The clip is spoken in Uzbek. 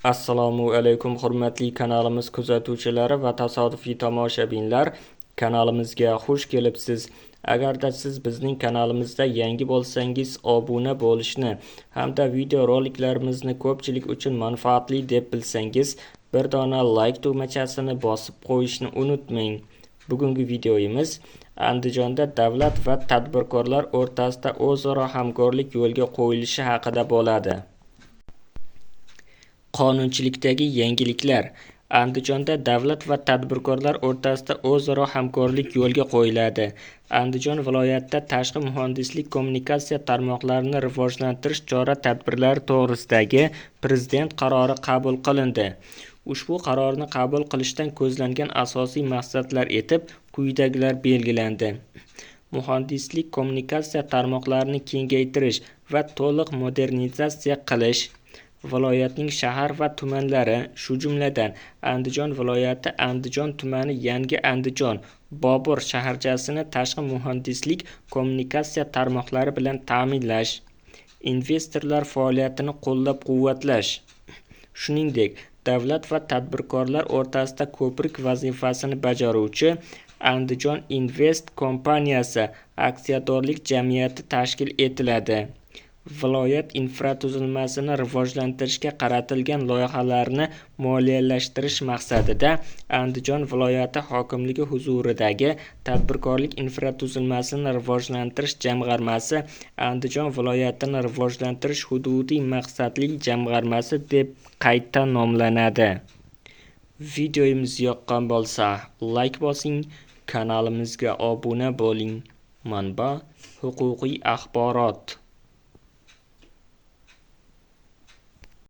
Assalomu alaykum hurmatli kanalimiz kuzatuvchilari va tasodifiy tomoshabinlar. Kanalimizga xush kelibsiz. Agarda siz bizning kanalimizda yangi bo'lsangiz, obuna bo'lishni hamda video roliklarimizni ko'pchilik uchun manfaatli deb bilsangiz, bir dona like tugmachasini bosib qo'yishni unutmang. Bugungi videomiz Andijonda davlat va tadbirkorlar o'rtasida o'zaro hamkorlik yo'lga qo'yilishi haqida bo'ladi. Qonunchilikdagi yangiliklar. Andijonda davlat va tadbirkorlar o'rtasida o'zaro hamkorlik yo'lga qo'yiladi. Andijon viloyatida tashqi muhandislik kommunikatsiya tarmoqlarini rivojlantirish chora-tadbirlari to'g'risidagi Prezident qarori qabul qilindi. Ushbu qarorni qabul qilishdan ko'zlangan asosiy maqsadlar etib quyidagilar belgilandi. Muhandislik kommunikatsiya tarmoqlarini kengaytirish va to'liq modernizatsiya qilish. Viloyatning shahar va tumanlari, shu jumladan Andijon viloyati Andijon tumani Yangi Andijon, Bobur shaharchasini tashqi muhandislik kommunikatsiya tarmoqlari bilan ta'minlash. Investorlar faoliyatini qo'llab-quvvatlash. Shuningdek, davlat va tadbirkorlar o'rtasida ko'prik vazifasini bajaruvchi Andijon Invest kompaniyasi aksiyadorlik jamiyati tashkil etiladi. Viloyat infratuzilmasini rivojlantirishga qaratilgan loyihalarni moliyalashtirish maqsadida Andijon viloyati hokimligi huzuridagi Tadbirkorlik infratuzilmasini rivojlantirish jamg'armasi Andijon viloyatini rivojlantirish hududiy maqsadli jamg'armasi deb qayta nomlanadi. Videomiz yoqqan bo'lsa, like bosing, kanalimizga obuna bo'ling. Manba: huquqiy axborot.